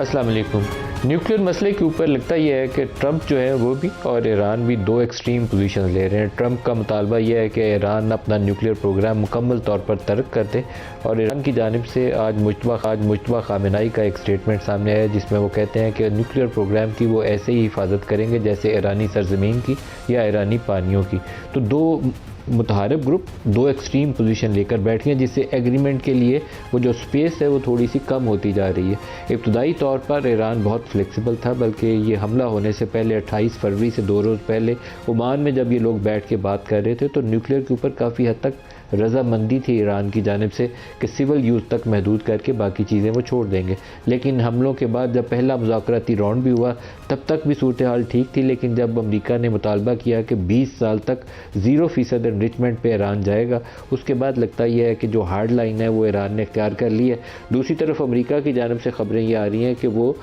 अस्सलाम वालेकुम। न्यूक्लियर मसले के ऊपर लगता यह है कि ट्रंप जो है वो भी और ईरान भी दो एक्सट्रीम पोजीशन ले रहे हैं। ट्रंप का मुतालबा यह है कि ईरान अपना न्यूक्लियर प्रोग्राम मुकम्मल तौर पर तर्क कर दे, और ईरान की जानिब से आज मुज्तबा खामेनेई का एक स्टेटमेंट सामने आया जिसमें वो कहते हैं कि न्यूक्लियर प्रोग्राम की वो ऐसे ही हिफाजत करेंगे जैसे ईरानी सरजमीन की या ईरानी पानियों की। तो दो मुतहारिब ग्रुप दो एक्सट्रीम पोजीशन लेकर बैठे हैं, जिससे एग्रीमेंट के लिए वो जो स्पेस है वो थोड़ी सी कम होती जा रही है। इब्तदाई तौर पर ईरान बहुत फ्लेक्सिबल था, बल्कि ये हमला होने से पहले 28 फरवरी से 2 रोज़ पहले ओमान में जब ये लोग बैठ के बात कर रहे थे तो न्यूक्लियर के ऊपर काफ़ी हद तक रजामंदी थी ईरान की जानिब से कि सिविल यूज़ तक महदूद करके बाकी चीज़ें वो छोड़ देंगे। लेकिन हमलों के बाद जब पहला मुज़ाकराती राउंड भी हुआ तब तक भी सूरत हाल ठीक थी, लेकिन जब अमेरिका ने मुतालबा किया कि 20 साल तक 0% एनरिचमेंट पे ईरान जाएगा, उसके बाद लगता यह है कि जो हार्ड लाइन है वो ईरान ने इख्तियार कर ली है। दूसरी तरफ अमेरिका की जानिब से ख़बरें ये आ रही हैं कि वो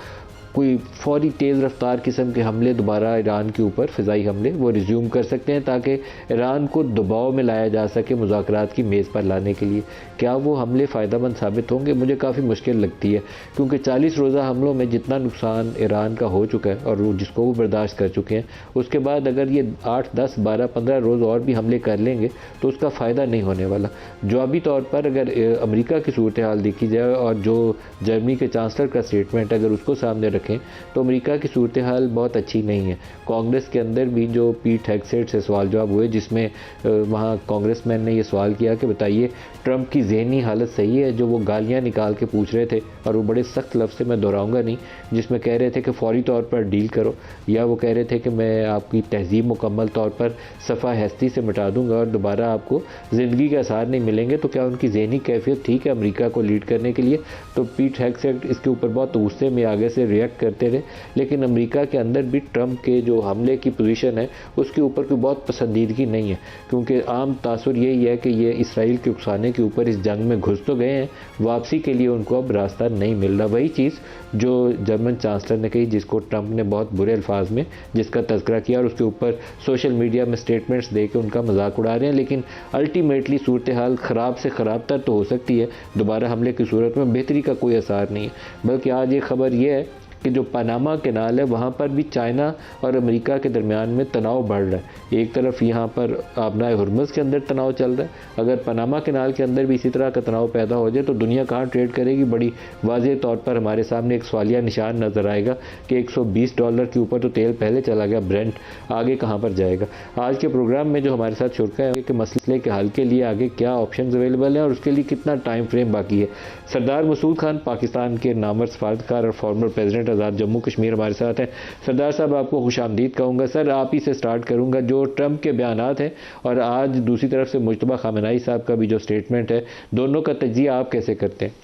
कोई फौरी तेज़ रफ्तार किस्म के हमले दोबारा ईरान के ऊपर फ़िज़ाई हमले वो रिज्यूम कर सकते हैं ताकि ईरान को दबाव में लाया जा सके मुज़ाकरात की मेज़ पर लाने के लिए। क्या वो हमले फ़ायदेमंद साबित होंगे? मुझे काफ़ी मुश्किल लगती है, क्योंकि 40 रोज़ा हमलों में जितना नुकसान ईरान का हो चुका है और वो जिसको वो बर्दाश्त कर चुके हैं, उसके बाद अगर ये 8, 10, 12, 15 रोज़ और भी हमले कर लेंगे तो उसका फ़ायदा नहीं होने वाला। जवाबी तौर पर अगर अमेरिका की सूरत हाल देखी जाए और जो जर्मनी के चांसलर का स्टेटमेंट अगर उसको सामने रखें तो अमेरिका की सूरत हाल बहुत अच्छी नहीं है। कांग्रेस के अंदर भी जो पीट हेगसेट से सवाल जवाब हुए, जिसमें वहाँ कांग्रेसमैन ने ये सवाल किया कि बताइए ट्रंप की ज़हनी हालत सही है, जो वो गालियाँ निकाल के पूछ रहे थे और वो बड़े सख्त लफ्ज़ से मैं दोहराऊंगा नहीं, जिसमें कह रहे थे कि फौरी तौर पर डील करो, या वो कह रहे थे कि मैं आपकी तहजीब मुकम्मल तौर पर सफ़ा हस्ती से मिटा दूंगा और दोबारा आपको ज़िंदगी के आसार नहीं मिलेंगे। तो क्या उनकी ज़हनी कैफियत ठीक है अमेरिका को लीड करने के लिए? तो पीट हेगसेट इसके ऊपर बहुत गुस्से में आगे से रिएक्ट करते रहे, लेकिन अमेरिका के अंदर भी ट्रंप के जो हमले की पोजीशन है उसके ऊपर कोई बहुत पसंदीदगी नहीं है, क्योंकि आम तासुर यही है कि ये इसराइल के उकसाने के ऊपर इस जंग में घुस तो गए हैं, वापसी के लिए उनको अब रास्ता नहीं मिल रहा। वही चीज़ जो जर्मन चांसलर ने कही, जिसको ट्रंप ने बहुत बुरे अल्फाज में जिसका तज़किरा किया और उसके ऊपर सोशल मीडिया में स्टेटमेंट्स दे के उनका मजाक उड़ा रहे हैं। लेकिन अल्टीमेटली सूरत हाल ख़राब से ख़राब तर तो हो सकती है, दोबारा हमले की सूरत में बेहतरी का कोई असर नहीं है। बल्कि आज ये खबर यह है कि जो पनामा कैनाल है वहाँ पर भी चाइना और अमेरिका के दरमियान में तनाव बढ़ रहा है। एक तरफ यहाँ पर आबनाए हुर्मुज़ के अंदर तनाव चल रहा है, अगर पनामा कैनाल के अंदर भी इसी तरह का तनाव पैदा हो जाए तो दुनिया कहाँ ट्रेड करेगी? बड़ी वाज़ेह तौर पर हमारे सामने एक सवालिया निशान नज़र आएगा कि $120 के ऊपर तो तेल पहले चला गया, ब्रेंट आगे कहाँ पर जाएगा। आज के प्रोग्राम में जो हमारे साथ शुरका है कि मसले के हल के लिए आगे क्या ऑप्शन अवेलेबल हैं और उसके लिए कितना टाइम फ्रेम बाकी है। सरदार मसूद खान पाकिस्तान के नामवर सफारतकार और फॉर्मर प्रेसिडेंट आज़ाद जम्मू कश्मीर हमारे साथ हैं। सरदार साहब, आपको खुशामदीद कहूँगा। सर, आप ही से स्टार्ट करूँगा। जो ट्रंप के बयानात हैं और आज दूसरी तरफ से मुज्तबा खामेनेई साहब का भी जो स्टेटमेंट है, दोनों का तज्जिया आप कैसे करते हैं?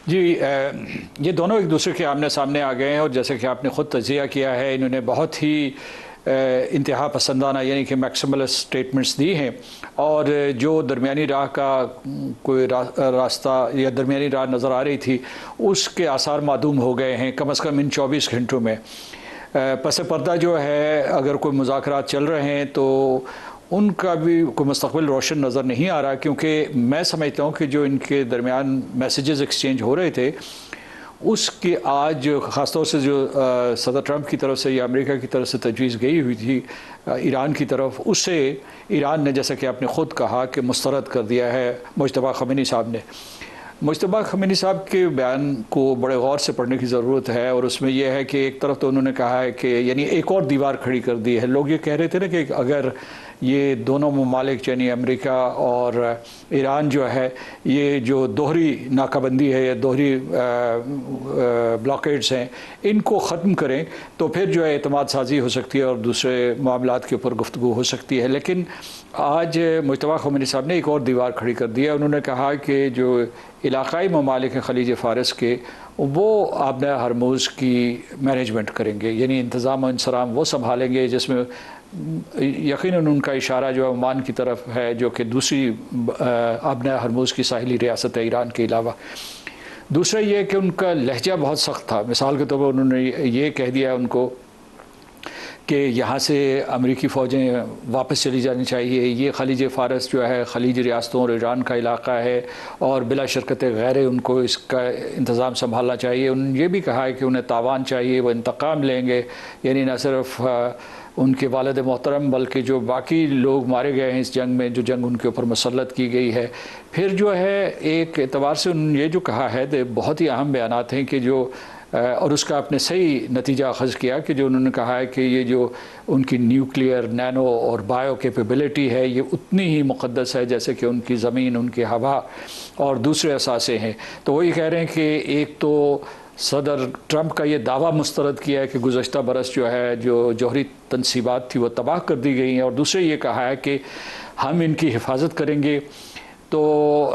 जी, ये दोनों एक दूसरे के आमने सामने आ गए हैं और जैसे कि आपने ख़ुद तज्जिया किया है, इन्होंने बहुत ही इंतहा पसंदाना यानी कि मैक्सिमलिस्ट स्टेटमेंट्स दी हैं और जो दरमियानी राह का कोई रास्ता या दरमियानी राह नज़र आ रही थी उसके आसार मादूम हो गए हैं कम से कम इन 24 घंटों में। पस पर्दा जो है, अगर कोई मुज़ाकरात चल रहे हैं तो उनका भी कोई मुस्तक़बिल रोशन नज़र नहीं आ रहा, क्योंकि मैं समझता हूँ कि जो इनके दरमियान मैसेजेस एक्सचेंज हो रहे थे उसके आज ख़ासतौर से जो सदर ट्रंप की तरफ से या अमेरिका की तरफ से तजवीज़ गई हुई थी ईरान की तरफ, उससे ईरान ने, जैसा कि आपने ख़ुद कहा, कि मुस्तरद कर दिया है मुज्तबा खामेनी साहब ने। मुज्तबा खामेनी साहब के बयान को बड़े गौर से पढ़ने की ज़रूरत है और उसमें यह है कि एक तरफ तो उन्होंने कहा है कि यानी एक और दीवार खड़ी कर दी है। लोग ये कह रहे थे ना कि अगर ये दोनों ममालिक यानी अमेरिका और ईरान जो है, ये जो दोहरी नाकाबंदी है या दोहरी ब्लॉकेड्स हैं, इनको ख़त्म करें तो फिर जो है एतमाद साजी हो सकती है और दूसरे मामलात के ऊपर गुफ्तगू हो सकती है। लेकिन आज मुज्तबा खामेनी साहब ने एक और दीवार खड़ी कर दी है। उन्होंने कहा कि जो इलाक़ाई ममालिक हैं ख़लीज फ़ारस के, वो आबना हरमुज़ की मैनेजमेंट करेंगे, यानी इंतज़ाम और इंसराम वो संभालेंगे, जिसमें यकीनन उनका इशारा जो है ओमान की तरफ है, जो कि दूसरी आबना हरमुज़ की साहिली रियासत है ईरान के अलावा। दूसरा ये कि उनका लहजा बहुत सख्त था। मिसाल के तौर पर उन्होंने ये कह दिया उनको कि यहाँ से अमेरिकी फ़ौजें वापस चली जानी चाहिए, ये खलीज फ़ारस जो है खलीज रियासतों और ईरान का इलाका है और बिला शरकत गैर उनको इसका इंतज़ाम संभालना चाहिए। उन्होंने ये भी कहा है कि उन्हें तावान चाहिए, वो इंतकाम लेंगे, यानी न सिर्फ उनके वालिद मोहतरम बल्कि जो बाकी लोग मारे गए हैं इस जंग में, जो जंग उनके ऊपर मुसल्लत की गई है। फिर जो है एक एतबार से उन्होंने ये जो कहा है तो बहुत ही अहम बयानात हैं कि जो और उसका आपने सही नतीजा अखज़ किया कि जो उन्होंने कहा है कि ये जो उनकी न्यूक्लियर, नैनो और बायो कैपेबिलिटी है ये उतनी ही मुक़द्दस है जैसे कि उनकी ज़मीन, उनकी हवा और दूसरे असासे हैं। तो वो ये कह रहे हैं कि एक तो सदर ट्रंप का ये दावा मुस्तरद किया है कि गुज़श्ता बरस जो है जो जौहरी तनसीबात थी वो तबाह कर दी गई हैं, और दूसरे ये कहा है कि हम इनकी हिफाजत करेंगे। तो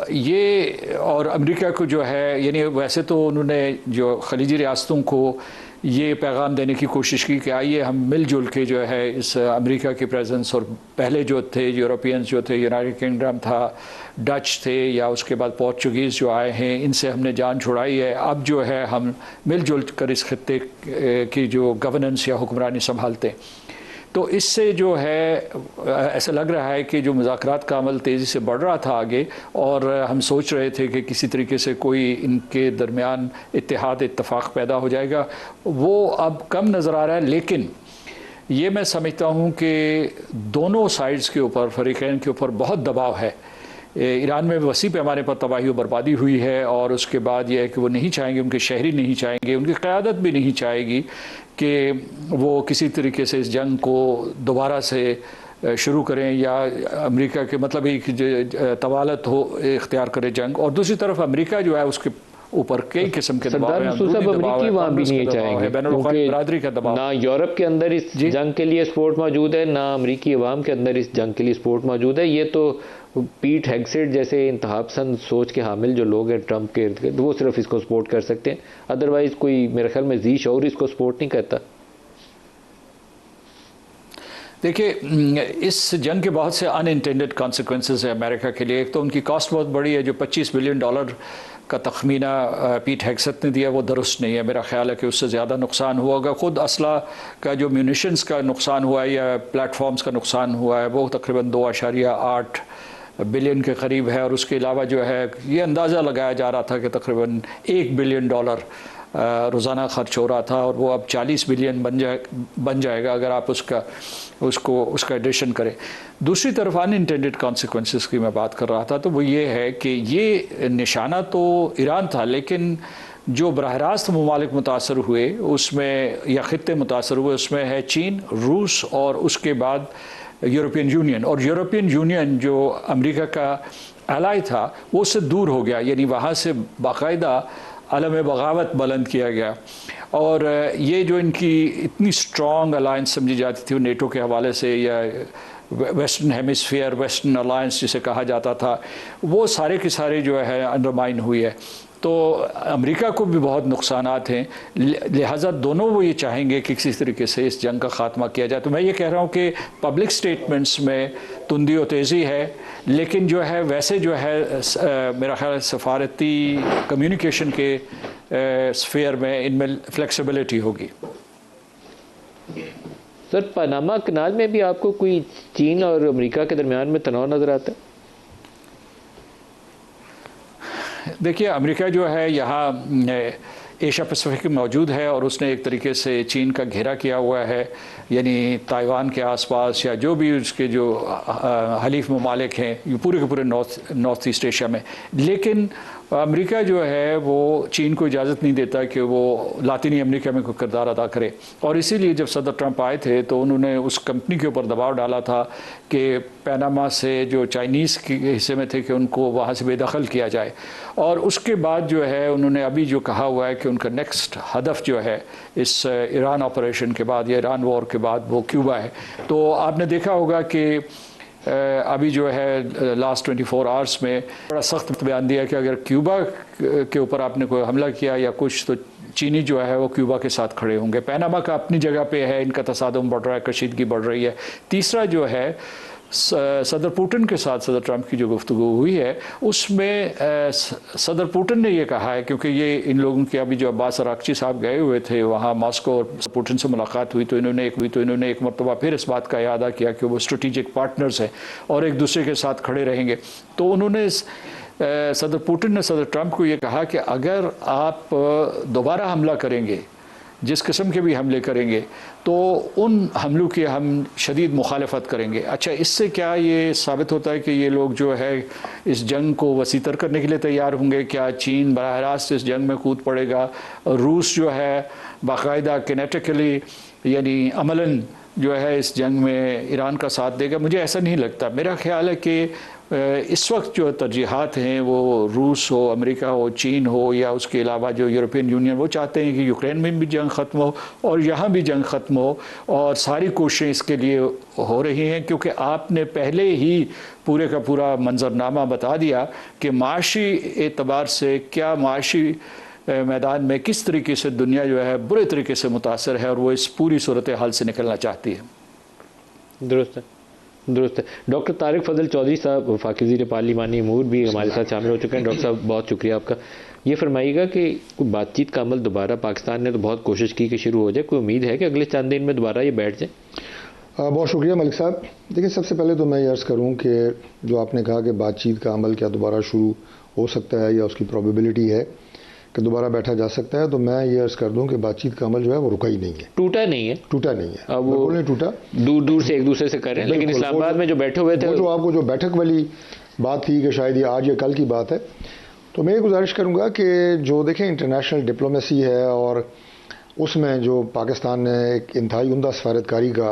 ये और अमेरिका को जो है, यानी वैसे तो उन्होंने जो खलीजी रियासतों को ये पैगाम देने की कोशिश की कि आइए हम मिलजुल के जो है इस अमेरिका की प्रेजेंस, और पहले जो थे यूरोपियंस जो थे, यूनाइटेड किंगडम था, डच थे, या उसके बाद पोर्चुगीज़ जो आए हैं, इनसे हमने जान छुड़ाई है। अब जो है हम मिलजुल कर इस खत्ते की जो गवर्नेंस या हुक्मरानी संभालते हैं। तो इससे जो है ऐसा लग रहा है कि जो मुज़ाकरात का अमल तेज़ी से बढ़ रहा था आगे, और हम सोच रहे थे कि किसी तरीके से कोई इनके दरमियान इत्तेहाद, इत्तफ़ाक़ पैदा हो जाएगा, वो अब कम नज़र आ रहा है। लेकिन ये मैं समझता हूँ कि दोनों साइड्स के ऊपर, फ़रीक़ैन के ऊपर बहुत दबाव है। ईरान में वसी पैमाने पर तबाही और बर्बादी हुई है, और उसके बाद यह है कि वो नहीं चाहेंगे, उनके शहरी नहीं चाहेंगे, उनकी क़यादत भी नहीं चाहेगी कि वो किसी तरीके से इस जंग को दोबारा से शुरू करें, या अमेरिका के मतलब एक तवालत हो इख्तियार करे जंग। और दूसरी तरफ अमेरिका जो है उसके ऊपर कई किस्म के दबाव है, अमरीकी वहाँ भी नहीं चाहेंगे, बरादरी का दबाव। ना यूरोप के अंदर इस जंग के लिए सपोर्ट मौजूद है, ना अमरीकी अवाम के अंदर इस जंग के लिए सपोर्ट मौजूद है। ये तो पीट हेगसेट जैसे इंतहापसंद सोच के हामिल जो लोग हैं ट्रंप के इर्द गिर्द, वो सिर्फ इसको सपोर्ट कर सकते हैं, अदरवाइज कोई मेरे ख्याल में जी शऊर इसको सपोर्ट नहीं करता। देखिए, इस जंग के बहुत से अनइंटेंडेड कॉन्सिक्वेंसेस है अमेरिका के लिए। एक तो उनकी कॉस्ट बहुत बड़ी है, जो $25 बिलियन का तखमीना पीट हेगसेट ने दिया वो दुरुस्त नहीं है। मेरा ख्याल है कि उससे ज़्यादा नुकसान हुआ होगा। ख़ुद असला का जो म्यूनिशंस का नुकसान हुआ है या प्लेटफॉर्म्स का नुकसान हुआ है वो तकरीबन 2.8 बिलियन के करीब है, और उसके अलावा जो है ये अंदाज़ा लगाया जा रहा था कि तकरीबन $1 बिलियन रोज़ाना खर्च हो रहा था, और वो अब 40 बिलियन बन जाएगा अगर आप उसका एडिशन करें। दूसरी तरफ अनइंटेंडेड कॉन्सिक्वेंसेस की मैं बात कर रहा था, तो वो ये है कि ये निशाना तो ईरान था, लेकिन जो बराह रास्त ममालिक मुतासर हुए उसमें या ख़ित्ते मुतासर हुए उसमें है चीन, रूस और उसके बाद यूरोपियन यूनियन। और यूरोपियन यूनियन जो अमेरिका का एलाई था वो उससे दूर हो गया, यानी वहाँ से बाकायदा आलम बगावत बुलंद किया गया। और ये जो इनकी इतनी स्ट्रॉन्ग अलायंस समझी जाती थी नेटो के हवाले से, या वेस्टर्न हेमिस्फीयर, वेस्टर्न अलायंस जिसे कहा जाता था, वो सारे के सारे जो है अंडरमाइन हुई है। तो अमेरिका को भी बहुत नुकसानात हैं, लिहाजा दोनों वो ये चाहेंगे कि किसी तरीके से इस जंग का ख़ात्मा किया जाए। तो मैं ये कह रहा हूँ कि पब्लिक स्टेटमेंट्स में तुंदी और तेज़ी है, लेकिन जो है वैसे जो है मेरा ख्याल सफारती कम्युनिकेशन के स्फीयर में इनमें फ्लेक्सिबिलिटी होगी। सर, पनामा कनाल में भी आपको कोई चीन और अमेरिका के दरमियान में तनाव नज़र आता है? देखिए, अमेरिका जो है यहाँ एशिया पैसिफिक में मौजूद है, और उसने एक तरीके से चीन का घेरा किया हुआ है, यानी ताइवान के आसपास या जो भी उसके जो हलीफ ममालिक हैं ये पूरे के पूरे नॉर्थ ईस्ट एशिया में। लेकिन अमेरिका जो है वो चीन को इजाज़त नहीं देता कि वो लातीनी अमेरिका में कोई किरदार अदा करे, और इसीलिए जब सदर ट्रंप आए थे तो उन्होंने उस कंपनी के ऊपर दबाव डाला था कि पनामा से जो चाइनीज़ के हिस्से में थे कि उनको वहाँ से बेदखल किया जाए। और उसके बाद जो है उन्होंने अभी जो कहा हुआ है कि उनका नेक्स्ट हदफ जो है इस ईरान ऑपरेशन के बाद या ईरान वॉर के बाद वो क्यूबा है। तो आपने देखा होगा कि अभी जो है लास्ट 24 आवर्स में बड़ा सख्त बयान दिया कि अगर क्यूबा के ऊपर आपने कोई हमला किया या कुछ, तो चीनी जो है वो क्यूबा के साथ खड़े होंगे। पनामा का अपनी जगह पे है, इनका तसादुम बढ़ रहा है, कशीदगी बढ़ रही है। तीसरा जो है सदर पुतिन के साथ सदर ट्रंप की जो गुफ्तगू हुई है उसमें सदर पुतिन ने ये कहा है, क्योंकि ये इन लोगों के अभी जो अब्बास अरागची साहब गए हुए थे वहाँ मॉस्को और पुतिन से मुलाकात हुई तो इन्होंने एक मरतबा फिर इस बात का यादा किया कि वो स्ट्रेटिजिक पार्टनर्स हैं और एक दूसरे के साथ खड़े रहेंगे। तो उन्होंने सदर पुतिन ने सदर ट्रंप को ये कहा कि अगर आप दोबारा हमला करेंगे, जिस किस्म के भी हमले करेंगे, तो उन हमलों की हम शदीद मुखालफत करेंगे। अच्छा, इससे क्या ये साबित होता है कि ये लोग जो है इस जंग को वसीतर करने के लिए तैयार होंगे? क्या चीन बराह रास्त इस जंग में कूद पड़ेगा? रूस जो है बाकायदा किनेटिकली यानी अमलन जो है इस जंग में ईरान का साथ देगा? मुझे ऐसा नहीं लगता। मेरा ख्याल है कि इस वक्त जो तरजीहात हैं वो रूस हो, अमेरिका हो, चीन हो या उसके अलावा जो यूरोपियन यूनियन, वो चाहते हैं कि यूक्रेन में भी जंग ख़त्म हो और यहाँ भी जंग ख़त्म हो, और सारी कोशिशें इसके लिए हो रही हैं। क्योंकि आपने पहले ही पूरे का पूरा मंजरनामा बता दिया कि माशी एतबार से क्या माशी मैदान में किस तरीके से दुनिया जो है बुरे तरीके से मुतासर है और वो इस पूरी सूरत हाल से निकलना चाहती है। दुरुस्त है, दुरुस्त है। डॉक्टर तारिक फजल चौधरी साहब वफाकी वज़ीर पार्लिमानी अमूर भी हमारे साथ शामिल हो चुके हैं। डॉक्टर साहब बहुत शुक्रिया आपका। ये फरमाइएगा कि बातचीत का अमल दोबारा, पाकिस्तान ने तो बहुत कोशिश की कि शुरू हो जाए, कोई उम्मीद है कि अगले चंद दिन में दोबारा ये बैठ जाए? बहुत शुक्रिया मलिक साहब। देखिए, सबसे पहले तो मैं ये अर्ज़ करूँ कि जो आपने कहा कि बातचीत का अमल क्या दोबारा शुरू हो सकता है या उसकी प्रोबेबिलिटी है कि दोबारा बैठा जा सकता है, तो मैं ये अर्ज़ कर दूं कि बातचीत का अमल जो है वो रुका ही नहीं है, टूटा नहीं है, टूटा नहीं है। अब वो नहीं टूटा, दूर दूर से एक दूसरे से कर रहे हैं, लेकिन इस्लामाबाद में जो बैठे हुए थे, वो जो आपको जो बैठक वाली बात थी कि शायद ये आज या कल की बात है, तो मैं ये गुजारिश करूँगा कि जो देखें इंटरनेशनल डिप्लोमेसी है और उसमें जो पाकिस्तान ने एक इंतहाई उम्दा सफारतकारी का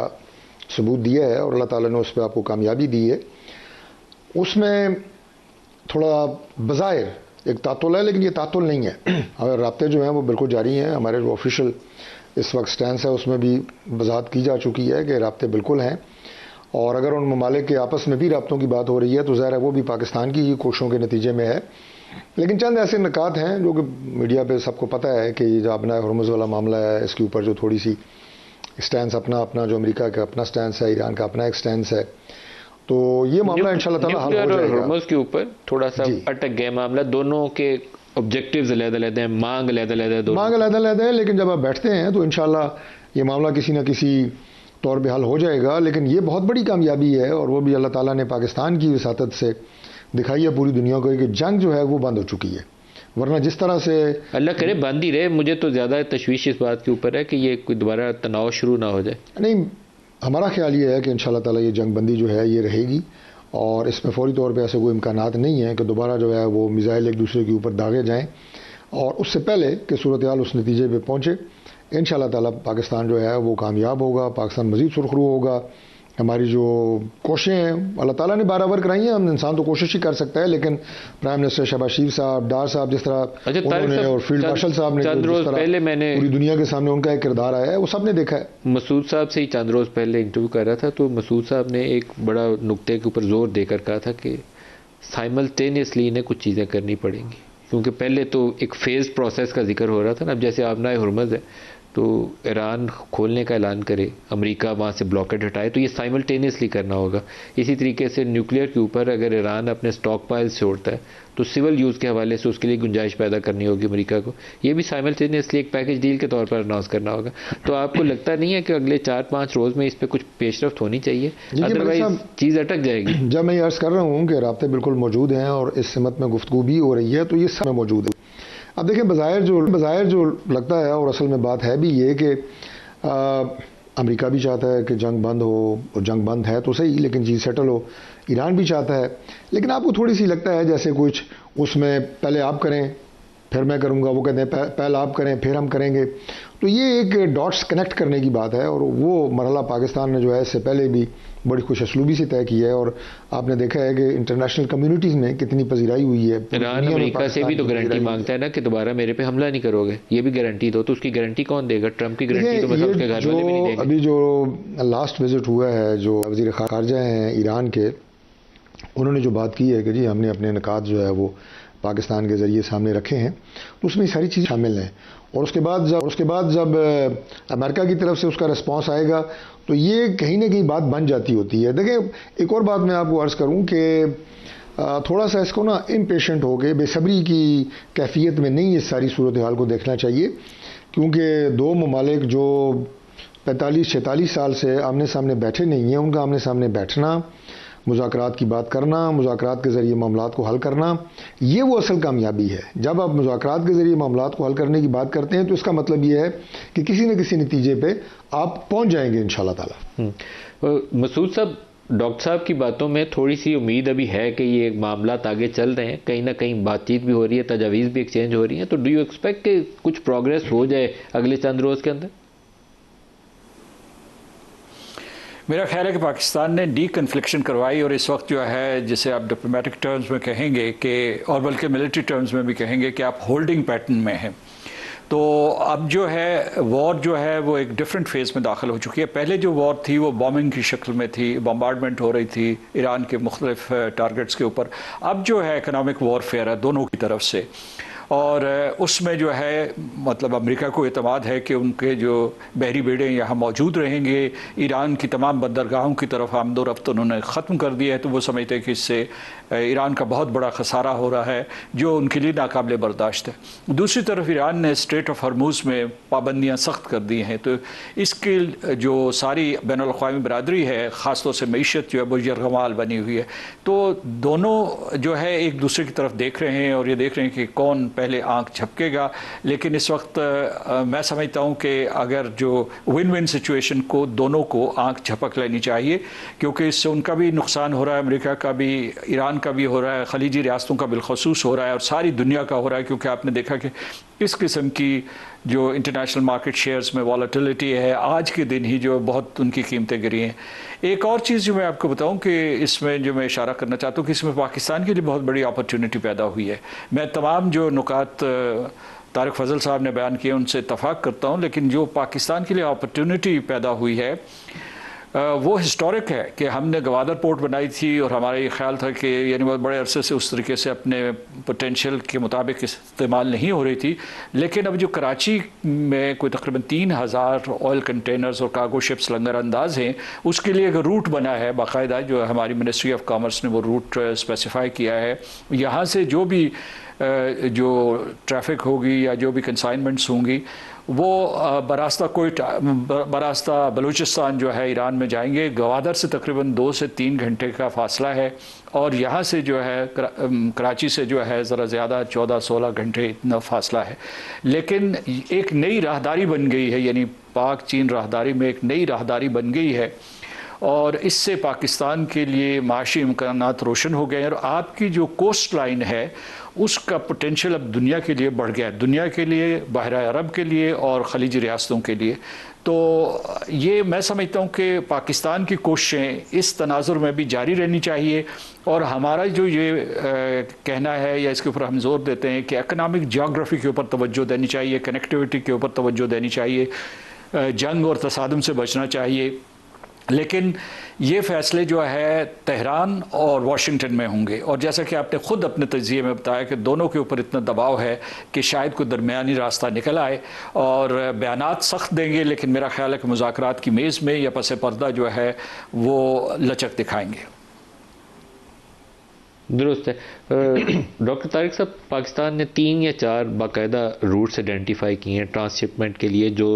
सबूत दिया है और अल्लाह ताला ने उस पर आपको कामयाबी दी है, उसमें थोड़ा बज़ाहिर एक तातुल है, लेकिन ये तातुल नहीं है। हमारे राब्ते जो हैं वो बिल्कुल जारी हैं। हमारे जो ऑफिशियल इस वक्त स्टैंस है उसमें भी वजाहत की जा चुकी है कि राब्ते बिल्कुल हैं, और अगर उन ममालिक के आपस में भी राब्तों की बात हो रही है तो ज़ाहिर है वो भी पाकिस्तान की ही कोशिशों के नतीजे में है। लेकिन चंद ऐसे निकात हैं जो कि मीडिया पर सबको पता है कि जो अपना हुर्मुज़ वाला मामला है, इसके ऊपर जो थोड़ी सी स्टैंस अपना जो अमेरिका का अपना स्टैंस है, ईरान का अपना एक स्टैंस है, तो ये मामला इंशाल्लाह ताला हल हो जाएगा। हुर्मुज़ के ऊपर थोड़ा सा अटक गया मामला, दोनों के ऑब्जेक्टिव्स अलग-अलग हैं, मांग अलग-अलग है, लेकिन जब आप बैठते हैं तो इंशाल्लाह ये मामला किसी न किसी तौर पे हल हो जाएगा। लेकिन ये बहुत बड़ी कामयाबी है और वो भी अल्लाह ताला ने पाकिस्तान की वसातत से दिखाई है पूरी दुनिया को कि जंग जो है वो बंद हो चुकी है, वरना जिस तरह से अल्लाह करे बंद ही रहे। मुझे तो ज़्यादा तशवीश इस बात के ऊपर है कि ये कोई दोबारा तनाव शुरू ना हो जाए। नहीं, हमारा ख्याल ये है कि इंशाल्लाह ताला ये जंग बंदी जो है ये रहेगी और इसमें फौरी तौर पे ऐसे कोई इम्कानात नहीं है कि दोबारा जो है वो मिज़ाइल एक दूसरे के ऊपर दागे जाएं, और उससे पहले कि सूरत हाल उस नतीजे पे पहुँचे इंशाल्लाह ताला पाकिस्तान जो है वो कामयाब होगा, पाकिस्तान मज़ीद सुरखरू होगा। हमारी जो कोशिशें हैं अल्लाह ताला ने बराबर कराई हैं, हम इंसान तो कोशिश ही कर सकता है, लेकिन प्राइम मिनिस्टर शहबाज शरीफ साहब, डार साहब जिस तरह उन्होंने और फील्ड मार्शल साहब ने चंद रोज पहले मैंने पूरी दुनिया के सामने उनका एक किरदार आया है वो सब ने देखा है। मसूद साहब से ही चंद रोज पहले इंटरव्यू कर रहा था तो मसूद साहब ने एक बड़ा नुक्ते के ऊपर जोर देकर कहा था कि साइमल्टेनियसली इन्हें कुछ चीज़ें करनी पड़ेंगी, क्योंकि पहले तो एक फेज प्रोसेस का जिक्र हो रहा था ना। अब जैसे आबनाए हुर्मुज़ है तो ईरान खोलने का ऐलान करे, अमेरिका वहाँ से ब्लॉकेट हटाए, तो ये साइमल्टेनियसली करना होगा। इसी तरीके से न्यूक्लियर के ऊपर अगर ईरान अपने स्टॉक पाइल्स छोड़ता है तो सिविल यूज़ के हवाले से उसके लिए गुंजाइश पैदा करनी होगी अमेरिका को। ये भी साइमल्टेनियसली एक पैकेज डील के तौर पर अनाउंस करना होगा। तो आपको लगता नहीं है कि अगले 4-5 रोज़ में इस पर कुछ पेशरफ्त होनी चाहिए, अदरवाइज चीज़ अटक जाएगी? जब मैं ये अर्ज़ कर रहा हूँ कि राब्ते बिल्कुल मौजूद हैं और इस सिमत में गुफ्तगू भी हो रही है, तो ये सब में मौजूद है। अब देखें, बज़ाहिर जो लगता है और असल में बात है भी ये कि अमेरिका भी चाहता है कि जंग बंद हो, और जंग बंद है तो सही लेकिन चीज़ सेटल हो। ईरान भी चाहता है, लेकिन आपको थोड़ी सी लगता है जैसे कुछ उसमें पहले आप करें फिर मैं करूँगा, वो कहते हैं पहले आप करें फिर हम करेंगे। तो ये एक डॉट्स कनेक्ट करने की बात है और वो मरहला पाकिस्तान ने जो है इससे पहले भी बड़ी खुश असलूबी से तय किया है और आपने देखा है कि इंटरनेशनल कम्युनिटीज़ में कितनी पजीराई हुई है। ईरान अमेरिका से भी तो गारंटी मांगता है ना कि दोबारा मेरे पे हमला नहीं करोगे, ये भी गारंटी दो। तो उसकी गारंटी कौन देगा? ट्रंप की गारंटी तो मतलब उसके घर वाले भी नहीं देंगे। अभी जो लास्ट विजिट हुआ है जो वज़ीर ख़ारजा हैं ईरान के, उन्होंने जो बात की है कि जी हमने अपने निकात जो है वो पाकिस्तान के ज़रिए सामने रखे हैं, तो उसमें सारी चीज़ें शामिल हैं। और उसके बाद जब अमेरिका की तरफ से उसका रिस्पांस आएगा तो ये कहीं ना कहीं बात बन जाती होती है। देखिए, एक और बात मैं आपको अर्ज़ करूं कि थोड़ा सा इसको ना इम्पेशेंट हो के बेसब्री की कैफियत में नहीं इस सारी सूरत हाल को देखना चाहिए, क्योंकि दो ममालिक जो 45-46 साल से आमने सामने बैठे नहीं हैं, उनका आमने सामने बैठना, मुज़ाकरात की बात करना, मुज़ाकरात के ज़रिए मामलात को हल करना, ये वो असल कामयाबी है। जब आप मुज़ाकरात के ज़रिए मामलात को हल करने की बात करते हैं तो इसका मतलब ये है कि किसी न किसी नतीजे पे आप पहुंच जाएंगे इंशाल्लाह ताला। मसूद साहब, डॉक्टर साहब की बातों में थोड़ी सी उम्मीद अभी है कि ये मामलात आगे चल रहे हैं, कहीं ना कहीं बातचीत भी हो रही है, तजावीज़ भी एक्सचेंज हो रही हैं, तो डू यू एक्सपेक्ट कि कुछ प्रोग्रेस हो जाए अगले चंद रोज़ के अंदर? मेरा ख्याल है कि पाकिस्तान ने डी कन्फ्लिक्शन करवाई और इस वक्त जो है, जिसे आप डिप्लोमेटिक टर्म्स में कहेंगे कि, और बल्कि मिलिट्री टर्म्स में भी कहेंगे कि आप होल्डिंग पैटर्न में हैं। तो अब जो है वॉर जो है वो एक डिफरेंट फेज़ में दाखिल हो चुकी है। पहले जो वॉर थी वो बॉम्बिंग की शक्ल में थी, बम्बार्डमेंट हो रही थी ईरान के मुख्तलिफ टारगेट्स के ऊपर। अब जो है इकनॉमिक वॉरफेयर है दोनों की तरफ से, और उसमें जो है मतलब अमेरिका को एतमाद है कि उनके जो बहरी बेड़े यहाँ मौजूद रहेंगे, ईरान की तमाम बंदरगाहों की तरफ आमदो रफ्त उन्होंने ख़त्म कर दिया है, तो वो समझते हैं कि इससे ईरान का बहुत बड़ा खसारा हो रहा है जो उनके लिए नाकाबिले बर्दाश्त है। दूसरी तरफ ईरान ने स्ट्रेट ऑफ हरमुज़ में पाबंदियाँ सख्त कर दी हैं, तो इसके जो सारी बैनुल अक़वामी बरादरी है, ख़ासतौर से मईशत जो है वो यरगमाल बनी हुई है। तो दोनों जो है एक दूसरे की तरफ देख रहे हैं और ये देख रहे हैं कि कौन पहले आंख झपकेगा। लेकिन इस वक्त मैं समझता हूं कि अगर जो विन विन सिचुएशन को दोनों को आंख झपक लेनी चाहिए, क्योंकि इससे उनका भी नुकसान हो रहा है, अमेरिका का भी, ईरान का भी हो रहा है, खलीजी रियासतों का बिलखसूस हो रहा है और सारी दुनिया का हो रहा है, क्योंकि आपने देखा कि इस किस्म की जो इंटरनेशनल मार्केट शेयर्स में वॉलेटिलिटी है, आज के दिन ही जो बहुत उनकी कीमतें गिरी हैं। एक और चीज़ जो मैं आपको बताऊं कि इसमें जो मैं इशारा करना चाहता हूं कि इसमें पाकिस्तान के लिए बहुत बड़ी अपॉर्चुनिटी पैदा हुई है। मैं तमाम जो नुकात तारिक फजल साहब ने बयान किए उनसे इत्तफाक करता हूं, लेकिन जो पाकिस्तान के लिए अपॉर्चुनिटी पैदा हुई है वो हिस्टोरिक है कि हमने गवादर पोर्ट बनाई थी और हमारा ये ख्याल था कि यानी बहुत बड़े अरसे से उस तरीके से अपने पोटेंशियल के मुताबिक इस्तेमाल नहीं हो रही थी। लेकिन अब जो कराची में कोई तकरीबन 3000 ऑयल कंटेनर्स और कार्गो शिप्स लंगर अंदाज हैं, उसके लिए एक रूट बना है बाकायदा, जो हमारी मिनिस्ट्री ऑफ कॉमर्स ने वो रूट स्पेसिफाई किया है। यहाँ से जो भी जो ट्रैफिक होगी या जो भी कंसाइनमेंट्स होंगी वो बरास्ता कोयटा, बरास्ता बलूचिस्तान जो है ईरान में जाएंगे। गवादर से तकरीबन 2 से 3 घंटे का फासला है और यहाँ से जो है कराची से जो है ज़रा ज़्यादा 14-16 घंटे इतना फासला है। लेकिन एक नई राहदारी बन गई है, यानी पाक चीन राहदारी में एक नई राहदारी बन गई है और इससे पाकिस्तान के लिए माशी इम्कानात रोशन हो गए और आपकी जो कोस्ट लाइन है उसका पोटेंशियल अब दुनिया के लिए बढ़ गया है, दुनिया के लिए, बहरा अरब के लिए और खलीजी रियासतों के लिए। तो ये मैं समझता हूँ कि पाकिस्तान की कोशिशें इस तनाजुर में भी जारी रहनी चाहिए और हमारा जो ये कहना है या इसके ऊपर हम जोर देते हैं कि इकनॉमिक जियोग्राफी के ऊपर तवज्जो देनी चाहिए, कनेक्टिविटी के ऊपर तवज्जो देनी चाहिए, जंग और तसादुम से बचना चाहिए। लेकिन ये फ़ैसले जो है तेहरान और वाशिंगटन में होंगे और जैसा कि आपने ख़ुद अपने तज़किये में बताया कि दोनों के ऊपर इतना दबाव है कि शायद कोई दरमियानी रास्ता निकल आए और बयानात सख्त देंगे, लेकिन मेरा ख्याल है कि मुज़ाकरात की मेज़ में या पस पर्दा जो है वो लचक दिखाएंगे। दुरुस्त है। डॉक्टर तारिक साहब, पाकिस्तान ने 3 या 4 बाकायदा रूट्स आइडेंटिफाई किए हैं ट्रांसशिपमेंट के लिए। जो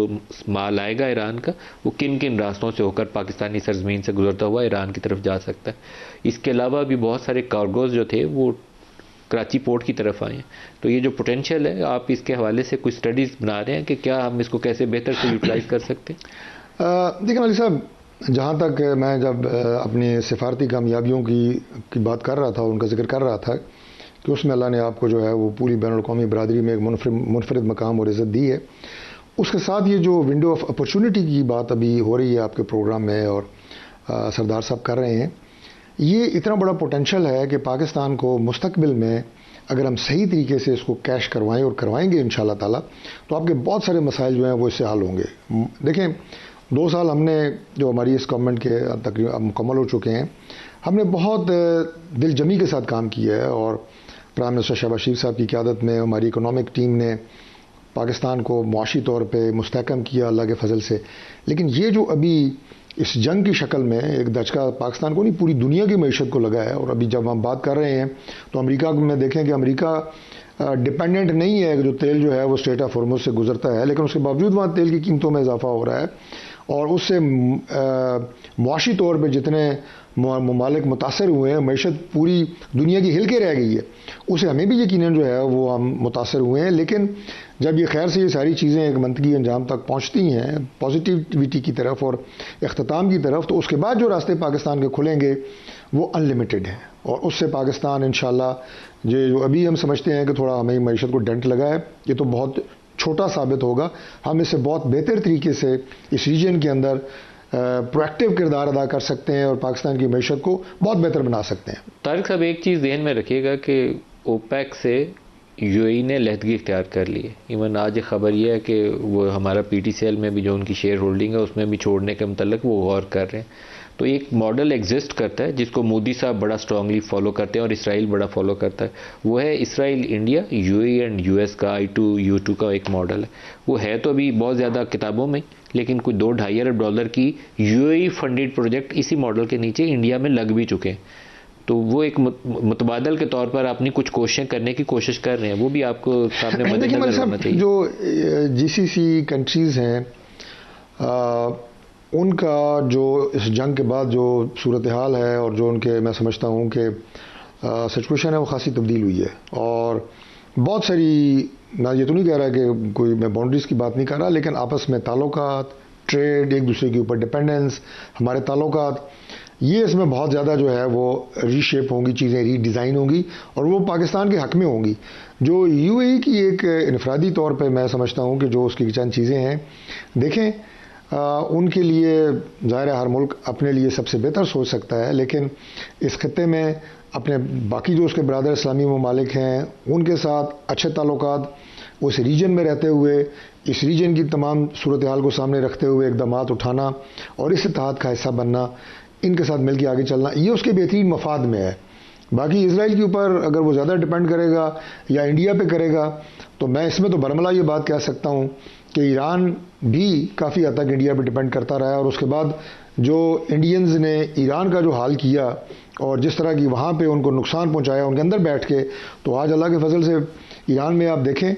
माल आएगा ईरान का वो किन किन रास्तों से होकर पाकिस्तानी सरजमीन से गुजरता हुआ ईरान की तरफ जा सकता है। इसके अलावा भी बहुत सारे कार्गोज जो थे वो कराची पोर्ट की तरफ आए हैं। तो ये जो पोटेंशियल है, आप इसके हवाले से कुछ स्टडीज़ बना रहे हैं कि क्या हम इसको कैसे बेहतर से यूटिलाइज़ कर सकते हैं? देखिए मलिक साहब, जहाँ तक मैं जब अपनी सिफारती कामयाबियों की बात कर रहा था, उनका जिक्र कर रहा था कि उसमें अल्लाह ने आपको जो है वो पूरी बैनुल-अक़वामी बरादरी में एक मुनफरिद मकाम और इज़्ज़त दी है। उसके साथ ये जो विंडो ऑफ अपॉर्चुनिटी की बात अभी हो रही है आपके प्रोग्राम में और सरदार साहब कर रहे हैं, ये इतना बड़ा पोटेंशल है कि पाकिस्तान को मुस्तकबिल में अगर हम सही तरीके से इसको कैश करवाएं और करवाएंगे इंशाल्लाह ताला, तो आपके बहुत सारे मसाइल जो हैं वो इससे हल होंगे। देखें, 2 साल हमने जो हमारी इस गवर्नमेंट के तकरीबन मुकम्मल हो चुके हैं, हमने बहुत दिलजमी के साथ काम किया है और प्राइम मिनिस्टर शहबाज शरीफ साहब की क़यादत में हमारी इकोनॉमिक टीम ने पाकिस्तान को मुआशी तौर पे मुस्तहकम किया अल्लाह के फजल से। लेकिन ये जो अभी इस जंग की शक्ल में एक दचका पाकिस्तान को नहीं पूरी दुनिया की मईशत को लगा है। और अभी जब हम बात कर रहे हैं तो अमेरिका में देखें कि अमेरिका डिपेंडेंट नहीं है कि जो तेल जो है वो स्ट्रेट ऑफ हॉर्मुज़ से गुजरता है, लेकिन उसके बावजूद वहाँ तेल की कीमतों में इजाफा हो रहा है और उससे मुआशी तौर पे जितने ममालिक मुतासर हुए हैं, मईशत पूरी दुनिया की हिल के रह गई है, उसे हमें भी यकीनन जो है वो हम मुतासर हुए हैं। लेकिन जब ये खैर से ये सारी चीज़ें एक मंतकी अंजाम तक पहुँचती हैं पॉजिटिविटी की तरफ और अख्ताम की तरफ, तो उसके बाद जो रास्ते पाकिस्तान के खुलेंगे वो अनलिमिटेड हैं और उससे पाकिस्तान इंशाल्लाह जो अभी हम समझते हैं कि थोड़ा हमें मईशत को डेंट लगा है, ये तो बहुत छोटा साबित होगा। हम इससे बहुत बेहतर तरीके से इस रीजन के अंदर प्रोएक्टिव किरदार अदा कर सकते हैं और पाकिस्तान की मईशत को बहुत बेहतर बना सकते हैं। तारिक साहब, एक चीज़ ध्यान में रखिएगा कि ओपेक से यूएई ने लहदगी इख्तियार कर ली है। इवन आज एक खबर यह है कि वो हमारा पीटीसीएल में भी जो उनकी शेयर होल्डिंग है उसमें भी छोड़ने के मतलब वो गौर कर रहे हैं। तो एक मॉडल एग्जिस्ट करता है जिसको मोदी साहब बड़ा स्ट्रांगली फॉलो करते हैं और इसराइल बड़ा फॉलो करता है, वो है Israel India UAE and US का I2U2 का एक मॉडल है। वो है तो अभी बहुत ज़्यादा किताबों में, लेकिन कोई $2-2.5 अरब की यूएई फंडेड प्रोजेक्ट इसी मॉडल के नीचे इंडिया में लग भी चुके हैं। तो वो एक मुतबादल के तौर पर अपनी कुछ कोशिशें करने की कोशिश कर रहे हैं, वो भी आपको सामने मद्देनजर होना चाहिए। जो जीसीसी कंट्रीज़ हैं उनका जो इस जंग के बाद जो सूरत हाल है और जो उनके मैं समझता हूँ कि सिचुएशन है वो खासी तब्दील हुई है और बहुत सारी, मैं ये तो नहीं कह रहा कि कोई मैं बाउंड्रीज़ की बात नहीं कर रहा, लेकिन आपस में ताल्लुकात, ट्रेड, एक दूसरे के ऊपर डिपेंडेंस, हमारे ताल्लुकात, ये इसमें बहुत ज़्यादा जो है वो रीशेप होंगी, चीज़ें रीडिज़ाइन होंगी और वो पाकिस्तान के हक़ में होंगी। जो यूएई की एक इनफरादी तौर पे मैं समझता हूँ कि जो उसकी चंद चीज़ें हैं, देखें उनके लिए ज़ाहिर है हर मुल्क अपने लिए सबसे बेहतर सोच सकता है, लेकिन इस खत्ते में अपने बाकी जो उसके बरादर इस्लामी ममालिक हैं उनके साथ अच्छे ताल्लुकात, उस रीजन में रहते हुए इस रीजन की तमाम सूरत हाल को सामने रखते हुए इक़दामात उठाना और इस इत्तेहाद का हिस्सा बनना, इनके साथ मिलकर आगे चलना, ये उसके बेहतरीन मफाद में है। बाकी इजराइल के ऊपर अगर वो ज़्यादा डिपेंड करेगा या इंडिया पे करेगा, तो मैं इसमें तो बरमला ये बात कह सकता हूँ कि ईरान भी काफ़ी हद तक इंडिया पे डिपेंड करता रहा है और उसके बाद जो इंडियंस ने ईरान का जो हाल किया और जिस तरह की वहाँ पे उनको नुकसान पहुँचाया उनके अंदर बैठ के, तो आज अल्लाह के फजल से ईरान में आप देखें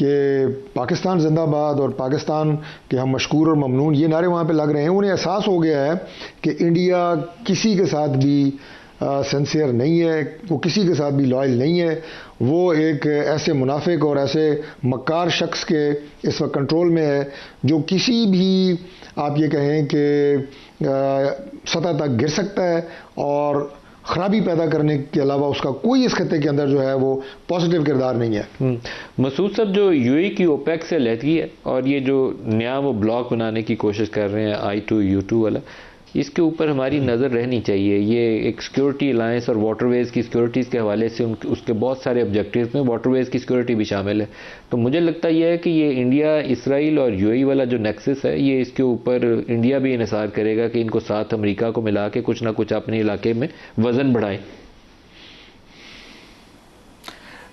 कि पाकिस्तान जिंदाबाद और पाकिस्तान के हम मशकूर और ममनून, ये नारे वहाँ पे लग रहे हैं। उन्हें एहसास हो गया है कि इंडिया किसी के साथ भी सिंसियर नहीं है, वो किसी के साथ भी लॉयल नहीं है, वो एक ऐसे मुनाफिक और ऐसे मक्कार शख्स के इस वक्त कंट्रोल में है जो किसी भी आप ये कहें कि सतह तक गिर सकता है और ख़राबी पैदा करने के अलावा उसका कोई इस खत्ते के अंदर जो है वो पॉजिटिव किरदार नहीं है। मसूद साहब, जो यूएई की ओपेक से लहदगी है और ये जो नया वो ब्लॉक बनाने की कोशिश कर रहे हैं I2U2 वाला, इसके ऊपर हमारी नज़र रहनी चाहिए। ये एक सिक्योरिटी अलायंस और वाटरवेज़ की सिक्योरिटीज़ के हवाले से उसके बहुत सारे ऑब्जेक्टिव्स में वाटरवेज़ की सिक्योरिटी भी शामिल है। तो मुझे लगता यह है कि ये इंडिया, इसराइल और यूएई वाला जो नेक्सस है, ये इसके ऊपर इंडिया भी इन्हिसार करेगा कि इनको साथ अमेरिका को मिला के कुछ ना कुछ अपने इलाके में वज़न बढ़ाएं।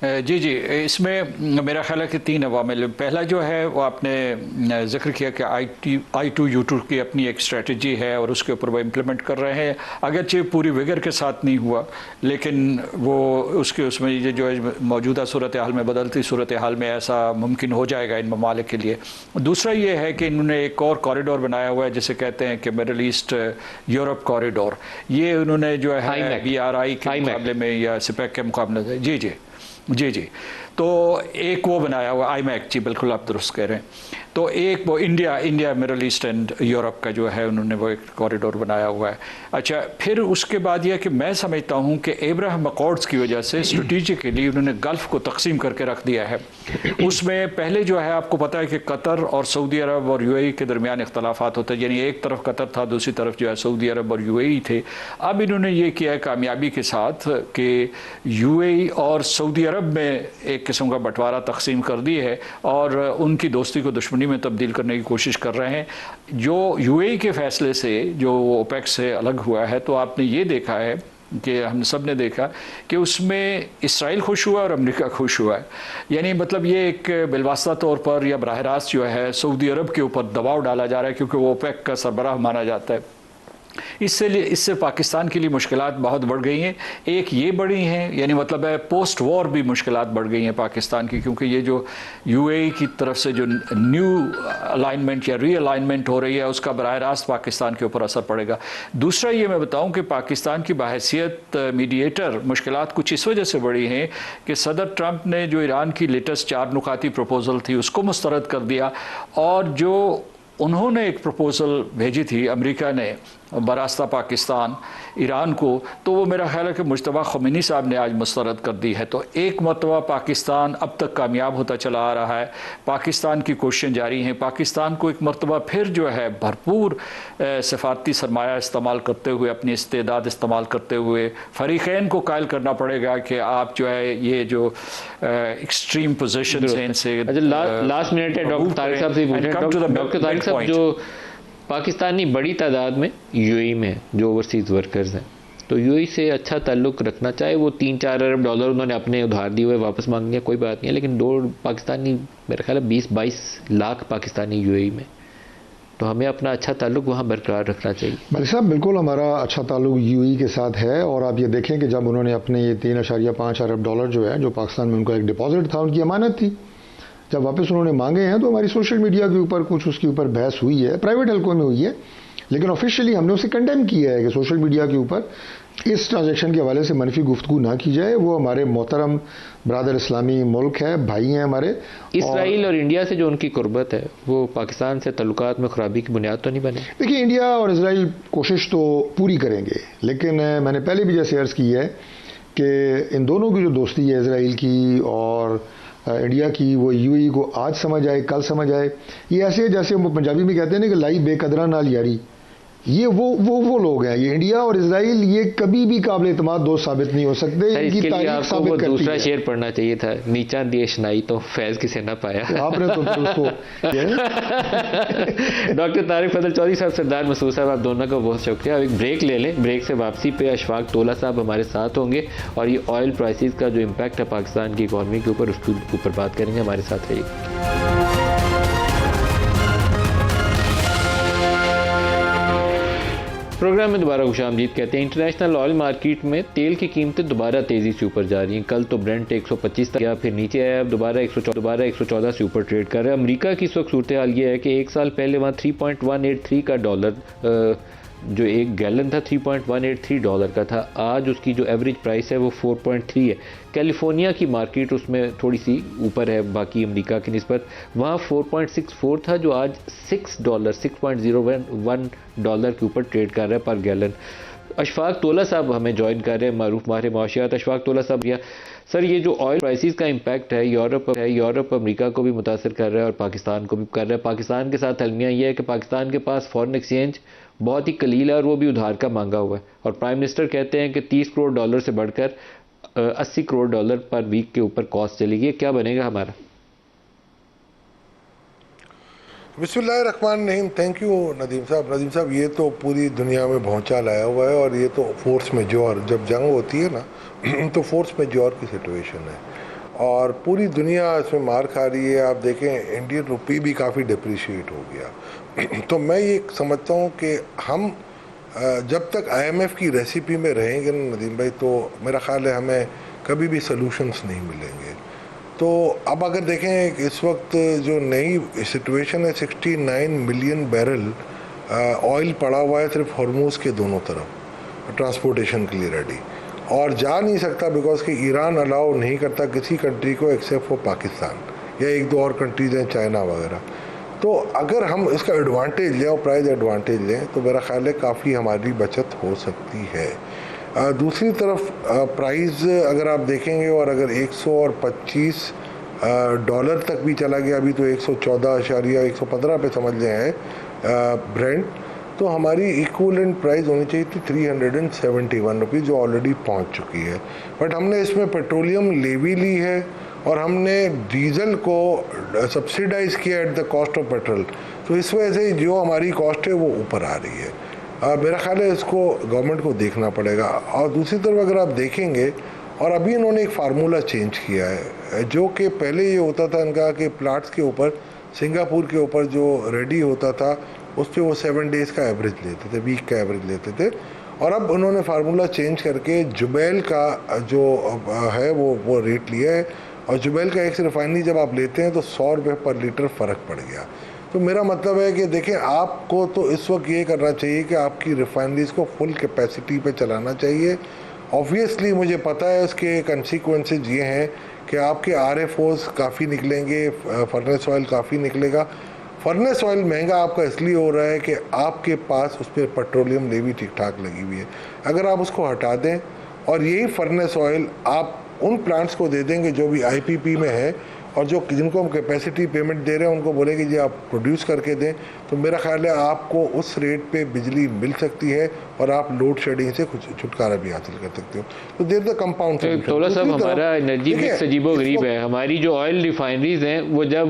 जी जी, इसमें मेरा ख्याल है कि 3 अवामिल। पहला जो है वो आपने ज़िक्र किया कि I2U2 की अपनी एक स्ट्रेटजी है और उसके ऊपर वो इम्प्लीमेंट कर रहे हैं, अगरचे पूरी विगर के साथ नहीं हुआ, लेकिन वो उसमें ये जो है मौजूदा सूरत हाल में, बदलती सूरत हाल में ऐसा मुमकिन हो जाएगा इन ममालिक के लिए। दूसरा ये है कि इन्होंने एक और कॉरिडोर बनाया हुआ है जिसे कहते हैं कि मिडल ईस्ट यूरोप कॉरिडोर। ये उन्होंने जो है BRI के मुकाबले में या सिपेक के मुकाबले में, जी जी जी जी, तो एक वो बनाया हुआ IMEC, जी बिल्कुल आप दुरुस्त कह रहे हैं। तो एक वो India middle east and Europe का जो है उन्होंने वो एक कॉरिडोर बनाया हुआ है। अच्छा, फिर उसके बाद यह कि मैं समझता हूँ कि अब्राहम अकॉर्ड्स की वजह से स्ट्रेटेजिकली उन्होंने गल्फ़ को तकसीम करके रख दिया है। उसमें पहले जो है आपको पता है कि कतर और सऊदी अरब और UAE के दरमियान इख्तलाफात होते हैं, यानी एक तरफ कतर था, दूसरी तरफ जो है सऊदी अरब और UAE थे। अब इन्होंने ये किया है कामयाबी के साथ कि UAE और सऊदी अरब में एक किस्म का बंटवारा तकसीम कर दी है और उनकी दोस्ती को दुश्मनी में तब्दील करने की कोशिश कर रहे हैं। जो UAE के फैसले से जो ओपेक से अलग हुआ है, तो आपने ये देखा है कि हमने सब ने देखा कि उसमें इसराइल खुश हुआ और अमेरिका खुश हुआ है। यानी मतलब ये एक बिलवास्ता तौर पर या बराह रास्त जो है सऊदी अरब के ऊपर दबाव डाला जा रहा है, क्योंकि वो ओपेक का सरबराह माना जाता है। इससे पाकिस्तान के लिए मुश्किलात बहुत बढ़ गई हैं। एक ये बढ़ी हैं, यानी मतलब है पोस्ट वॉर भी मुश्किलात बढ़ गई हैं पाकिस्तान की, क्योंकि ये जो यूएई की तरफ से जो न्यू अलाइनमेंट या रीअलाइनमेंट हो रही है उसका बराह रास्त पाकिस्तान के ऊपर असर पड़ेगा। दूसरा ये मैं बताऊं कि पाकिस्तान की बहैसियत मीडिएटर मुश्किलात कुछ इस वजह से बढ़ी हैं कि सदर ट्रंप ने जो ईरान की लेटेस्ट 4 नुकाती प्रपोज़ल थी उसको मुस्तरद कर दिया, और जो उन्होंने एक प्रपोज़ल भेजी थी अमेरिका ने बरास्ता पाकिस्तान ईरान को, तो वो मेरा ख्याल है कि मुज्तबा ख़ुमैनी साहब ने आज मुस्तरद कर दी है। तो एक मरतबा पाकिस्तान अब तक कामयाब होता चला आ रहा है, पाकिस्तान की कोशिशें जारी हैं। पाकिस्तान को एक मरतबा फिर जो है भरपूर सफारती सरमाया इस्तेमाल करते हुए, अपनी इस्तेदाद इस्तेमाल करते हुए फ़रीक़ैन को कायल करना पड़ेगा कि आप जो है ये जो एक्सट्रीम पोजीशन हैं इनसे। लास्ट मिनट है डॉक्टर तारिक साहब से पूछें। डॉक्टर तारिक साहब, जो पाकिस्तानी बड़ी तादाद में यूएई में जो ओवरसीज़ वर्कर्स हैं, तो यूएई से अच्छा ताल्लुक़ रखना, चाहे वो 3-4 अरब डॉलर उन्होंने अपने उधार दिए हुए वापस मांग लिया, कोई बात नहीं है, लेकिन 2 पाकिस्तानी मेरा ख्याल है 20-22 लाख पाकिस्तानी यूएई में, तो हमें अपना अच्छा ताल्लुक़ वहाँ बरकरार रखना चाहिए। मलिक साहब, बिल्कुल हमारा अच्छा ताल्लुक़ यूएई के साथ है, और आप ये देखें कि जब उन्होंने अपने ये 3.5 अरब डॉलर जो है, जो पाकिस्तान में उनका एक डिपॉजिट था, उनकी अमानत थी, जब वापस उन्होंने मांगे हैं तो हमारी सोशल मीडिया के ऊपर कुछ उसके ऊपर बहस हुई है, प्राइवेट हल्कों में हुई है, लेकिन ऑफिशियली हमने उसे कंडेम किया है कि सोशल मीडिया के ऊपर इस ट्रांजैक्शन के हवाले से मनफी गुफ्तगू ना की जाए। वो हमारे मोहतरम ब्रादर इस्लामी मुल्क है, भाई हैं हमारे। इसराइल और इंडिया से जो उनकी कुर्बत है वो पाकिस्तान से तल्लुकात में खराबी की बुनियाद तो नहीं बने? देखिए, इंडिया और इसराइल कोशिश तो पूरी करेंगे, लेकिन मैंने पहले भी जैसे अर्ज़ की है कि इन दोनों की जो दोस्ती है इसराइल की और इंडिया की, वो यूएई को आज समझ आए कल समझ आए। ये ऐसे जैसे हम पंजाबी में कहते हैं ना कि लाई बेकदरा नाल यारी, ये वो लोग हैं। ये इंडिया और इसराइल ये कभी भी काबिल एतमाद दोस्त साबित नहीं हो सकते। इनकी तारीख साबित करती है। दूसरा शेर पढ़ना चाहिए था, नीचा दिए शनाई तो फैज किसे ना पाया। आपने तो फिर उसको डॉक्टर तारिक फजल चौधरी साहब, सरदार मसूद साहब, आप दोनों का बहुत शुक्रिया। अब एक ब्रेक ले लें, ब्रेक से वापसी पे अशफाक तोला साहब हमारे साथ होंगे और ये ऑयल प्राइसेस का जो इम्पैक्ट है पाकिस्तान की इकॉनमी के ऊपर, उसके ऊपर बात करेंगे। हमारे साथ रहिए। प्रोग्राम में दोबारा खुशामदीद कहते हैं। इंटरनेशनल ऑयल मार्केट में तेल की कीमतें दोबारा तेज़ी से ऊपर जा रही हैं। कल तो ब्रेंट 125 तक गया, फिर नीचे आया, अब दोबारा 114 से ऊपर ट्रेड कर रहा है। अमेरिका की इस वक्त सूरत हाल ये है कि एक साल पहले वहाँ 3.183 का डॉलर जो एक गैलन था 3.183 डॉलर का था, आज उसकी जो एवरेज प्राइस है वो 4.3 है। कैलिफोर्निया की मार्केट उसमें थोड़ी सी ऊपर है बाकी अमेरिका की निस्बत, वहाँ 4.64 था जो आज $6.01 डॉलर के ऊपर ट्रेड कर रहा है पर गैलन। अशफाक तोला साहब हमें ज्वाइन कर रहे हैं, मारूफ माहिर माशियात। अशफाक तोला साहब, सर ये जो ऑयल प्राइसेस का इम्पैक्ट है यूरोप अमेरिका को भी मुतासर कर रहा है और पाकिस्तान को भी कर रहा है। पाकिस्तान के साथ अलमिया ये है कि पाकिस्तान के पास फॉरेन एक्सचेंज बहुत ही कलील है और वो भी उधार का मांगा हुआ है, और प्राइम मिनिस्टर कहते हैं कि 30 करोड़ डॉलर से बढ़कर 80 करोड़ डॉलर पर वीक के ऊपर कॉस्ट चलेगी। क्या बनेगा हमारा? बिस्मिल्लाहिर्रहमानिर्रहीम। थैंक यू नदीम साहब। नदीम साहब, ये तो पूरी दुनिया में भौचाल आया हुआ है और ये तो फोर्स मेजोर, जब जंग होती है ना तो फोर्स मेजोर की सिचुएशन है और पूरी दुनिया इसमें मार खा रही है। आप देखें इंडियन रुपी भी काफ़ी डिप्रिशिएट हो गया। तो मैं ये समझता हूँ कि हम जब तक IMF की रेसिपी में रहेंगे ना नदीम भाई, तो मेरा ख्याल है हमें कभी भी सॉल्यूशंस नहीं मिलेंगे। तो अब अगर देखें इस वक्त जो नई सिचुएशन है, 69 मिलियन बैरल ऑयल पड़ा हुआ है सिर्फ हॉर्मूज़ के दोनों तरफ ट्रांसपोर्टेशन के लिए रेडी, और जा नहीं सकता बिकॉज कि ईरान अलाउ नहीं करता किसी कंट्री को एक्सेप्ट फॉर पाकिस्तान या एक दो और कंट्रीज हैं, चाइना वगैरह। तो अगर हम इसका एडवांटेज लें और प्राइस एडवांटेज लें तो मेरा ख्याल है काफ़ी हमारी बचत हो सकती है। दूसरी तरफ प्राइस अगर आप देखेंगे और अगर 125 डॉलर तक भी चला गया, अभी तो 114.115 पे समझ लें है ब्रेंट, तो हमारी इक्वलेंट प्राइस होनी चाहिए थी 371 रुपीज़, जो ऑलरेडी पहुंच चुकी है। बट हमने इसमें पेट्रोलियम लेवी ली है और हमने डीजल को सब्सिडाइज़ किया at the cost of petrol, तो इस वजह से जो हमारी कॉस्ट है वो ऊपर आ रही है। मेरा ख्याल है इसको गवर्नमेंट को देखना पड़ेगा। और दूसरी तरफ अगर आप देखेंगे, और अभी इन्होंने एक फार्मूला चेंज किया है, जो कि पहले ये होता था इनका कि प्लाट्स के ऊपर, सिंगापुर के ऊपर जो रेडी होता था उस पर वो 7 डेज़ का एवरेज लेते थे, वीक का एवरेज लेते थे। और अब उन्होंने फार्मूला चेंज करके जुबैल का जो है वो रेट लिया है, और जुबैल का एक रिफाइनरी जब आप लेते हैं तो 100 रुपये पर लीटर फ़र्क पड़ गया। तो मेरा मतलब है कि देखें, आपको तो इस वक्त ये करना चाहिए कि आपकी रिफाइनरीज को फुल कैपेसिटी पे चलाना चाहिए। ऑब्वियसली मुझे पता है इसके कंसिक्वेंसेज ये हैं कि आपके RFOs काफ़ी निकलेंगे, फर्नेस ऑयल काफ़ी निकलेगा। फर्नेस ऑयल महंगा आपका इसलिए हो रहा है कि आपके पास उस पर पेट्रोलियम लेवी ठीक ठाक लगी हुई है। अगर आप उसको हटा दें और यही फर्नेस ऑयल आप उन प्लांट्स को दे देंगे जो भी IPP में है, और जो जिनको हम कैपेसिटी पेमेंट दे रहे हैं उनको बोलेंगे जी आप प्रोड्यूस करके दें, तो मेरा ख्याल है आपको उस रेट पे बिजली मिल सकती है और आप लोड शेडिंग से कुछ छुटकारा भी हासिल कर सकते हो। तो देर द कंपाउंड तोला साहब, हमारा एनर्जी मिक्स अजीबो गरीब है। हमारी जो ऑयल रिफाइनरीज हैं वो जब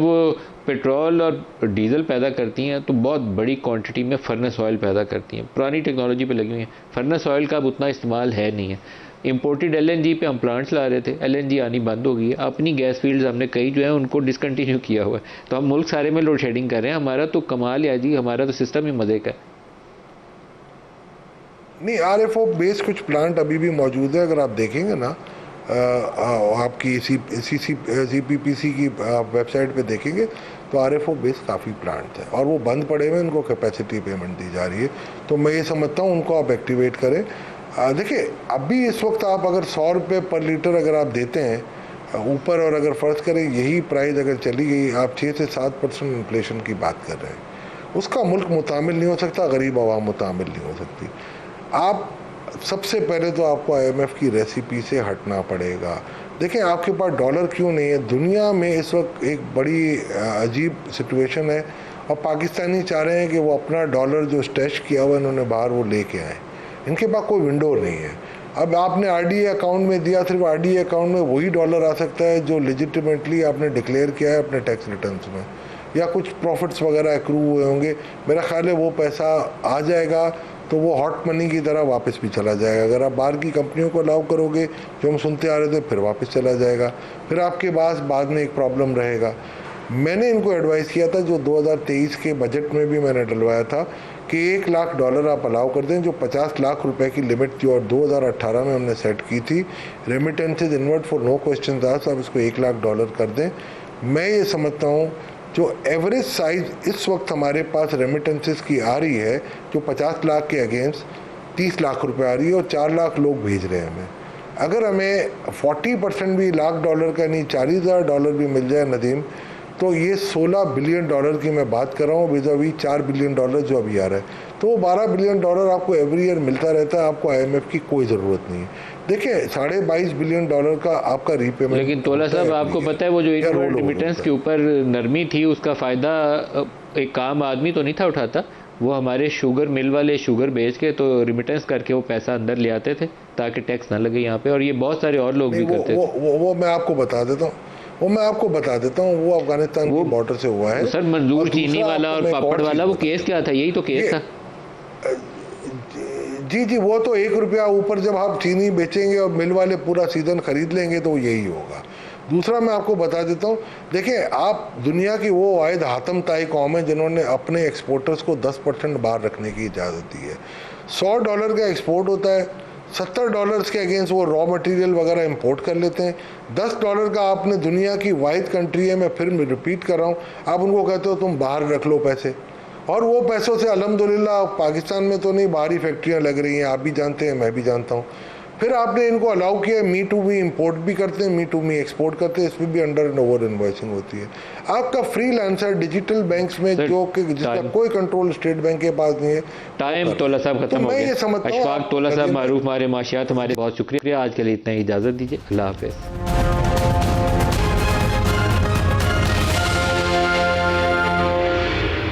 पेट्रोल और डीजल पैदा करती हैं तो बहुत बड़ी क्वांटिटी में फर्नेस ऑयल पैदा करती हैं, पुरानी टेक्नोलॉजी पे लगी हुई हैं। फर्नेस ऑयल का अब उतना इस्तेमाल है नहीं है। इंपोर्टेड LNG पे हम प्लांट्स ला रहे थे, LNG आनी बंद हो गई है। अपनी गैस फील्ड्स हमने कई जो है उनको डिसकंटिन्यू किया हुआ है, तो हम मुल्क सारे में लोड शेडिंग कर रहे हैं। हमारा तो कमाल है जी, हमारा तो सिस्टम ही मजे का है। नहीं, RFO बेस कुछ प्लांट अभी भी मौजूद है। अगर आप देखेंगे ना, आपकी CPPC की वेबसाइट पे देखेंगे तो RFO बेस काफ़ी प्लांट है और वो बंद पड़े हुए, उनको कैपेसिटी पेमेंट दी जा रही है। तो मैं ये समझता हूँ उनको आप एक्टिवेट करें। देखिए, अभी इस वक्त आप अगर 100 रुपये पर लीटर अगर आप देते हैं ऊपर, और अगर फ़र्ज़ करें यही प्राइस अगर चली गई, आप 6 से 7% इन्फ्लेशन की बात कर रहे हैं, उसका मुल्क मुतामिल नहीं हो सकता, गरीब आवाम मुतामिल नहीं हो सकती। आप सबसे पहले तो आपको IMF की रेसिपी से हटना पड़ेगा। देखें, आपके पास डॉलर क्यों नहीं है? दुनिया में इस वक्त एक बड़ी अजीब सिचुएशन है और पाकिस्तानी चाह रहे हैं कि वो अपना डॉलर जो स्टैश किया हुआ इन्होंने बाहर वो लेके आए। इनके पास कोई विंडो नहीं है। अब आपने RDA अकाउंट में दिया, सिर्फ RDA अकाउंट में वही डॉलर आ सकता है जो लेजिटिमेटली आपने डिक्लेयर किया है अपने टैक्स रिटर्न्स में, या कुछ प्रॉफिट्स वगैरह एक्रू हुए होंगे। मेरा ख्याल है वो पैसा आ जाएगा तो वो हॉट मनी की तरह वापस भी चला जाएगा। अगर आप बाहर की कंपनियों को अलाउ करोगे, जो हम सुनते आ रहे थे, फिर वापस चला जाएगा, फिर आपके पास बाद में एक प्रॉब्लम रहेगा। मैंने इनको एडवाइस किया था, जो 2023 के बजट में भी मैंने डलवाया था, कि $1 लाख आप अलाउ कर दें, जो 50 लाख रुपए की लिमिट थी और 2018 में हमने सेट की थी। Remittances inward for no question asked, आप इसको $1 लाख कर दें। मैं ये समझता हूँ जो एवरेज साइज इस वक्त हमारे पास रेमिटेंसेस की आ रही है, जो 50 लाख के अगेंस्ट 30 लाख रुपए आ रही है और 4 लाख लोग भेज रहे हैं हमें। अगर हमें 40% भी $1 का नहीं, $40,000 भी मिल जाए नदीम, तो ये $16 बिलियन की मैं बात कर रहा हूँ, विज़ावी $4 बिलियन जो अभी आ रहा है। तो वो $12 बिलियन आपको एवरी ईयर मिलता रहता है, आपको IMF की कोई ज़रूरत नहीं है। देखिए, $22.5 बिलियन का आपका रीपेमेंट। लेकिन तोला साहब, आपको पता है वो जो इनवर्ड रेमिटेंस के ऊपर नरमी थी, उसका फ़ायदा एक आम आदमी तो नहीं था उठाता। वो हमारे शुगर मिल वाले शुगर बेच के तो रिमिटेंस करके वो पैसा अंदर ले आते थे ताकि टैक्स ना लगे यहाँ पे, और ये बहुत सारे और लोग भी करते थे। वो मैं आपको बता देता हूँ, वो अफगानिस्तान की बॉर्डर से हुआ है। सर, मंजूर चीनी वाला और पापड़ वाला, वो केस क्या था? यही तो केस था। जी, वो तो ₹1 ऊपर जब आप चीनी बेचेंगे और मिल वाले पूरा सीजन खरीद लेंगे तो यही होगा। दूसरा मैं आपको बता देता हूँ, देखिए, आप दुनिया की वो वाहिद हातम ताई कौम है जिन्होंने अपने एक्सपोर्टर्स को 10% बाहर रखने की इजाज़त दी है। $100 का एक्सपोर्ट होता है, $70 के अगेंस्ट वो रॉ मटेरियल वगैरह इंपोर्ट कर लेते हैं। $10 का आपने दुनिया की वाहिद कंट्री है, मैं फिर रिपीट कर रहा हूँ, आप उनको कहते हो तुम बाहर रख लो पैसे, और वो पैसों से अल्हम्दुलिल्लाह पाकिस्तान में तो नहीं, बाहरी फैक्ट्रियाँ लग रही हैं, आप भी जानते हैं, मैं भी जानता हूँ। फिर आपने इनको अलाउ किया, मी टू मी इंपोर्ट भी करते हैं, मी टू मी एक्सपोर्ट करते हैं, इसमें भी अंडर एंड ओवर इनवॉइसिंग होती है। आपका फ्रीलांसर डिजिटल बैंक्स में जो कि जिसका कोई कंट्रोल स्टेट बैंक के पास नहीं है। टाइम तोला साहब खत्म हो गया। अशफाक तोला साहब, मारूफ मारे माशियात, हमारे बहुत शुक्रिया। आज के लिए इतना ही, इजाज़त दीजिए। अल्लाह हाफ़िज़।